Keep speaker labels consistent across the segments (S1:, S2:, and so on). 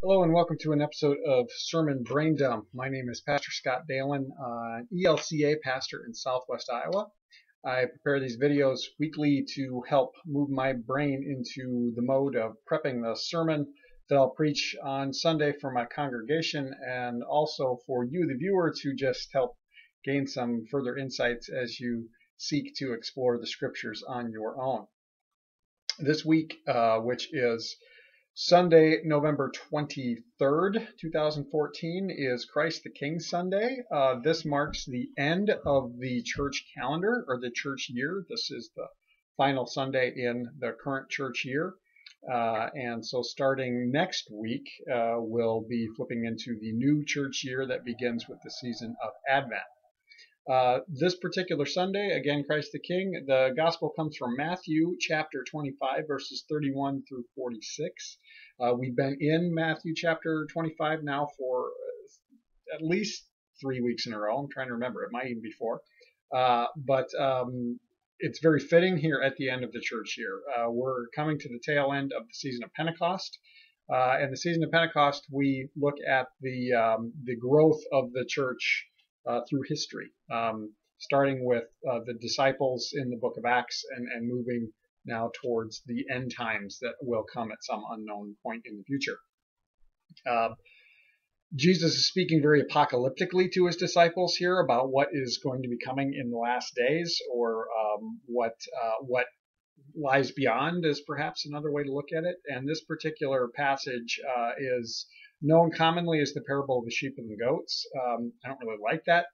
S1: Hello and welcome to an episode of Sermon Braindump. My name is Pastor Scott Dalen, ELCA pastor in Southwest Iowa. I prepare these videos weekly to help move my brain into the mode of prepping the sermon that I'll preach on Sunday for my congregation, and also for you, the viewer, to just help gain some further insights as you seek to explore the scriptures on your own. This week, which is Sunday, November 23rd, 2014, is Christ the King Sunday. This marks the end of the church calendar, or the church year. This is the final Sunday in the current church year. And so starting next week, we'll be flipping into the new church year that begins with the season of Advent. This particular Sunday, again, Christ the King, the gospel comes from Matthew chapter 25, verses 31 through 46. We've been in Matthew chapter 25 now for at least 3 weeks in a row. I'm trying to remember. It might even be 4. But it's very fitting here at the end of the church year. We're coming to the tail end of the season of Pentecost. And the season of Pentecost, we look at the growth of the church through history, starting with the disciples in the book of Acts and moving now towards the end times that will come at some unknown point in the future. Jesus is speaking very apocalyptically to his disciples here about what is going to be coming in the last days, or what lies beyond is perhaps another way to look at it. And this particular passage is known commonly as the parable of the sheep and the goats. I don't really like that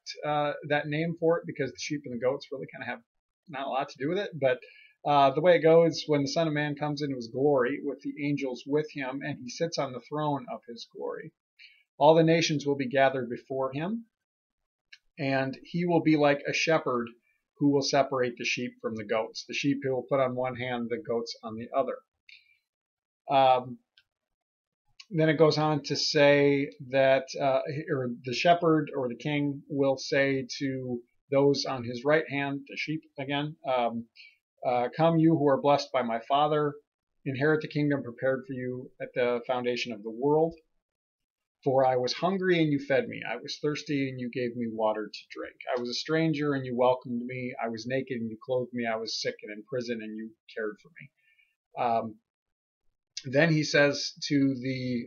S1: name for it, because the sheep and the goats really kind of have not a lot to do with it. But the way it goes, when the Son of Man comes into his glory with the angels with him, and he sits on the throne of his glory, all the nations will be gathered before him, and he will be like a shepherd who will separate the sheep from the goats. The sheep he will put on one hand, the goats on the other. Then it goes on to say that or the shepherd or the king will say to those on his right hand, the sheep again, come you who are blessed by my Father, inherit the kingdom prepared for you at the foundation of the world. For I was hungry and you fed me. I was thirsty and you gave me water to drink. I was a stranger and you welcomed me. I was naked and you clothed me. I was sick and in prison and you cared for me. Then he says to the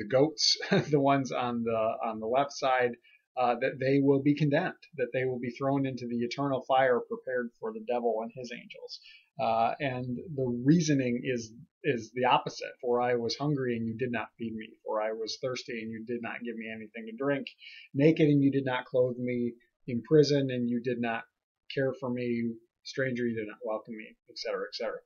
S1: goats, the ones on the left side, that they will be condemned, that they will be thrown into the eternal fire prepared for the devil and his angels. And the reasoning is the opposite. For I was hungry and you did not feed me. For I was thirsty and you did not give me anything to drink. Naked and you did not clothe me. In prison and you did not care for me. Stranger, you did not welcome me, etc., etc.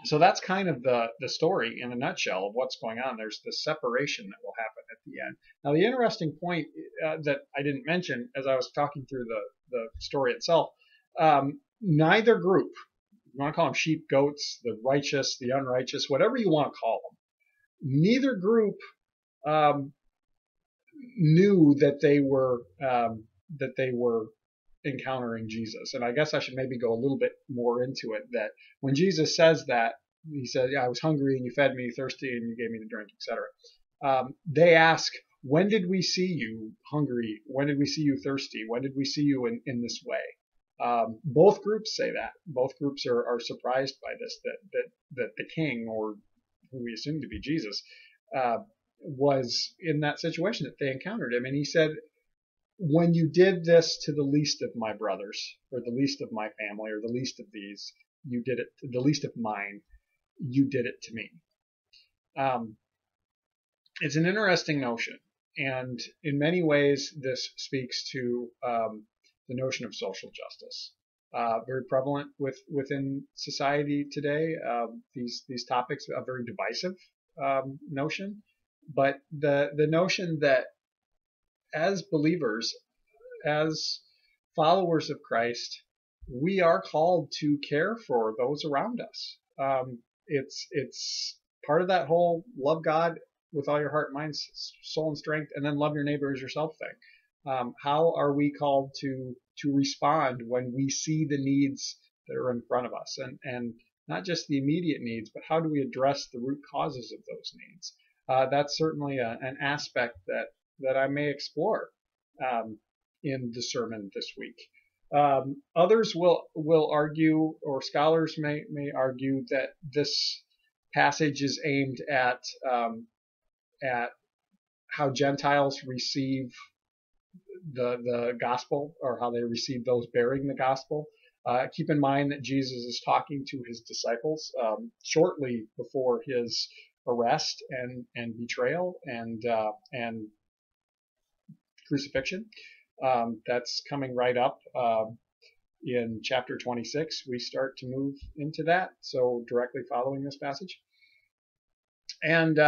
S1: So that's kind of the story in a nutshell of what's going on. There's this separation that will happen at the end. Now, the interesting point that I didn't mention as I was talking through the story itself, neither group, you want to call them sheep, goats, the righteous, the unrighteous, whatever you want to call them, neither group knew that they were encountering Jesus. And I guess I should maybe go a little bit more into it, that when Jesus says that, he said, I was hungry and you fed me, thirsty and you gave me to drink, etc. They ask, when did we see you hungry? When did we see you thirsty? When did we see you in this way? Both groups say that. Both groups are surprised by this, that the king, or who we assume to be Jesus, was in that situation, that they encountered him. And he said, when you did this to the least of my brothers, or the least of my family, or the least of these, you did it to the least of mine, you did it to me. It's an interesting notion, and in many ways this speaks to the notion of social justice, very prevalent within society today. These topics are a very divisive notion, but the notion that as believers, as followers of Christ, we are called to care for those around us. It's part of that whole love God with all your heart, mind, soul, and strength, and then love your neighbor as yourself thing. How are we called to respond when we see the needs that are in front of us? And not just the immediate needs, but how do we address the root causes of those needs? That's certainly an aspect that I may explore in the sermon this week. Others will argue, or scholars may argue, that this passage is aimed at how Gentiles receive the gospel, or how they receive those bearing the gospel. Keep in mind that Jesus is talking to his disciples shortly before his arrest and betrayal and crucifixion. That's coming right up in chapter 26. We start to move into that, so directly following this passage. And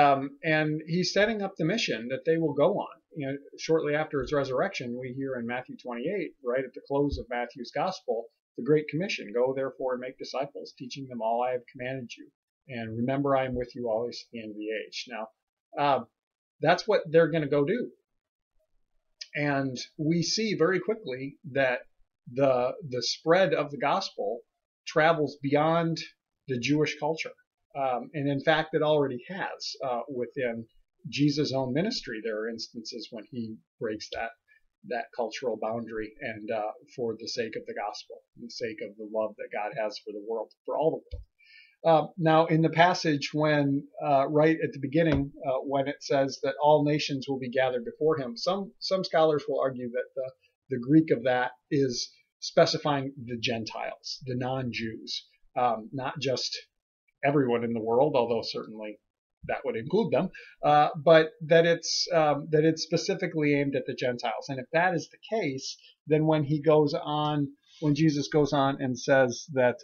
S1: he's setting up the mission that they will go on. Shortly after his resurrection, we hear in Matthew 28, right at the close of Matthew's gospel, the Great Commission: "Go therefore and make disciples, teaching them all I have commanded you. And remember, I am with you always to the end of the age." Now, that's what they're going to go do. And we see very quickly that the spread of the gospel travels beyond the Jewish culture. And in fact, it already has within Jesus' own ministry. There are instances when he breaks that cultural boundary, and for the sake of the gospel, for the sake of the love that God has for the world, for all the world. Now, in the passage when right at the beginning, when it says that all nations will be gathered before him, some scholars will argue that the Greek of that is specifying the Gentiles, the non-Jews, not just everyone in the world, although certainly that would include them, but that it's specifically aimed at the Gentiles. And if that is the case, then when Jesus goes on and says that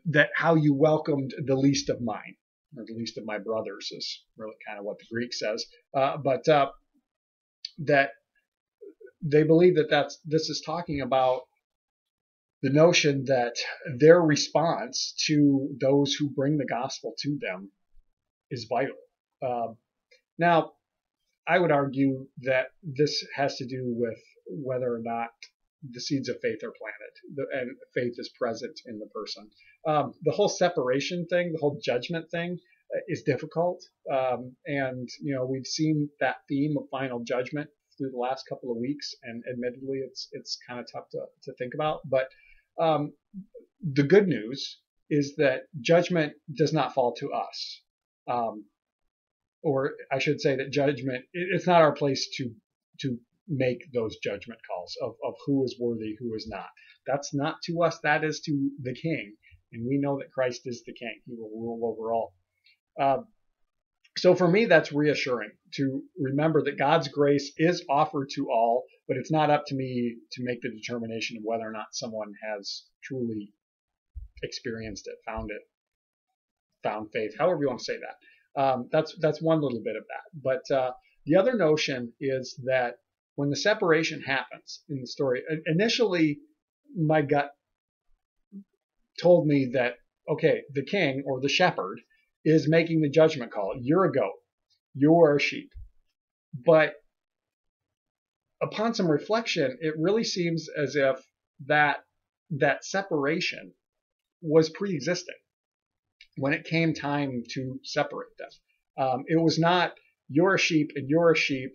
S1: that how you welcomed the least of mine, or the least of my brothers, is really kind of what the Greek says, but that they believe that this is talking about the notion that their response to those who bring the gospel to them is vital. Now, I would argue that this has to do with whether or not the seeds of faith are planted, and faith is present in the person. The whole separation thing, the whole judgment thing, is difficult, and we've seen that theme of final judgment through the last couple of weeks, and admittedly, it's kind of tough to think about. But the good news is that judgment does not fall to us, or I should say that judgment, it's not our place to make those judgment calls of who is worthy, who is not. That's not to us, that is to the King, and we know that Christ is the King. He will rule over all. So for me, that's reassuring to remember that God's grace is offered to all, but it's not up to me to make the determination of whether or not someone has truly experienced it, found faith, however you want to say that. That's one little bit of that. But the other notion is that when the separation happens in the story, initially my gut told me that, okay, the king or the shepherd is making the judgment call. You're a goat. You're a sheep. But upon some reflection, it really seems as if that separation was pre-existing when it came time to separate them. It was not, you're a sheep and you're a sheep,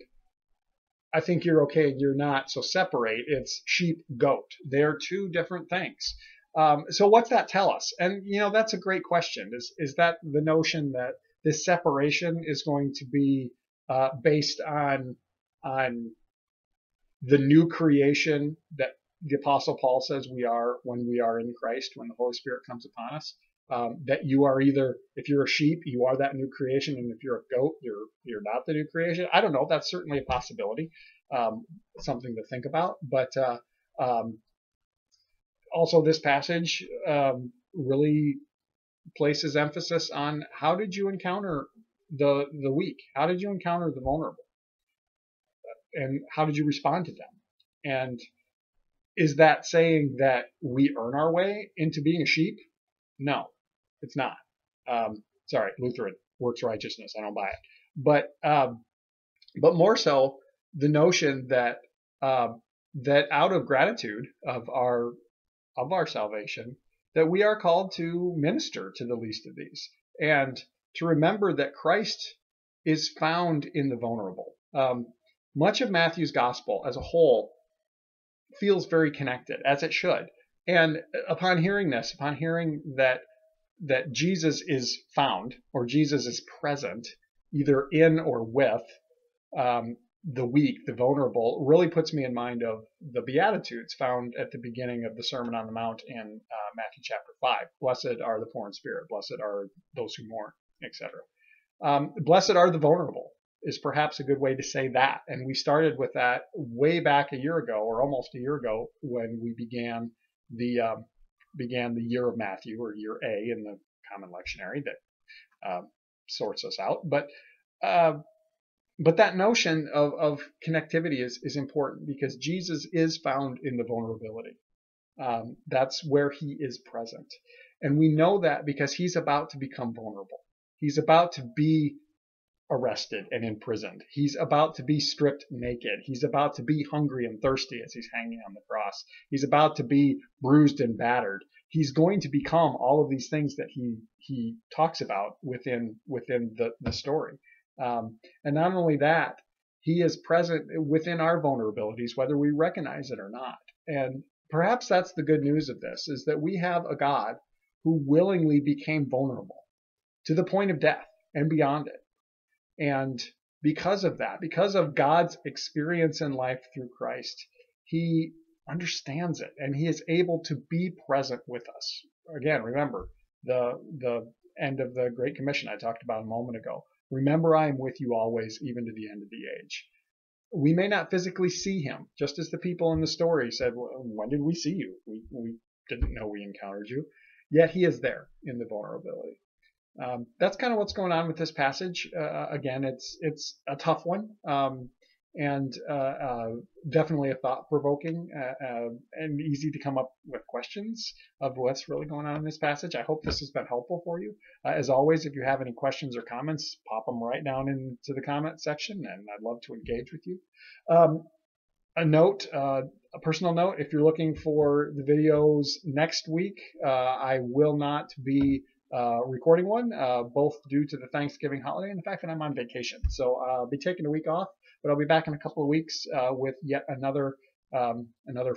S1: I think you're okay and you're not, so separate. It's sheep, goat. They're two different things. So what's that tell us? And that's a great question. Is that the notion that this separation is going to be based on the new creation that the Apostle Paul says we are when we are in Christ, when the Holy Spirit comes upon us? That you are either, if you're a sheep, you are that new creation, and if you're a goat, you're not the new creation. I don't know. That's certainly a possibility, something to think about. But also, this passage really places emphasis on how did you encounter the weak? How did you encounter the vulnerable? And how did you respond to them? And is that saying that we earn our way into being a sheep? No, it's not. Sorry, Lutheran, works righteousness. I don't buy it. But more so the notion that that out of gratitude of our of our salvation, that we are called to minister to the least of these and to remember that Christ is found in the vulnerable. Much of Matthew's gospel as a whole feels very connected, as it should. And upon hearing this, upon hearing that Jesus is found, or Jesus is present, either in or with the weak, the vulnerable, really puts me in mind of the Beatitudes found at the beginning of the Sermon on the Mount in Matthew chapter 5. Blessed are the poor in spirit, blessed are those who mourn, etc. Blessed are the vulnerable is perhaps a good way to say that. And we started with that way back a year ago, or almost a year ago, when we began the year of Matthew, or year A in the Common Lectionary that sorts us out. But that notion of connectivity is important, because Jesus is found in the vulnerability. That's where he is present. And we know that because he's about to become vulnerable. He's about to be arrested and imprisoned. He's about to be stripped naked. He's about to be hungry and thirsty as he's hanging on the cross. He's about to be bruised and battered. He's going to become all of these things that he talks about within the story. And not only that, he is present within our vulnerabilities, whether we recognize it or not. And perhaps that's the good news of this, is that we have a God who willingly became vulnerable to the point of death and beyond it. And because of that, because of God's experience in life through Christ, he understands it, and he is able to be present with us. Again, remember the end of the Great Commission I talked about a moment ago. Remember, I am with you always, even to the end of the age. We may not physically see him, just as the people in the story said, well, when did we see you? We didn't know we encountered you. Yet he is there in the vulnerability. That's kind of what's going on with this passage. Again, it's a tough one, and definitely a thought-provoking and easy to come up with questions of what's really going on in this passage. I hope this has been helpful for you. As always, if you have any questions or comments, pop them right down into the comment section, and I'd love to engage with you. A personal note, if you're looking for the videos next week, I will not be recording one, both due to the Thanksgiving holiday and the fact that I'm on vacation. So I'll be taking a week off, but I'll be back in a couple of weeks with yet another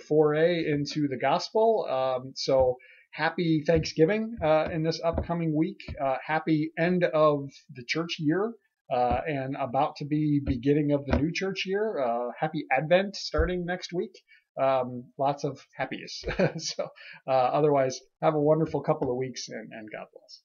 S1: foray into the gospel. So happy Thanksgiving in this upcoming week. Happy end of the church year. And about to be beginning of the new church year. Happy Advent starting next week. Lots of happiness. So otherwise, have a wonderful couple of weeks, and God bless.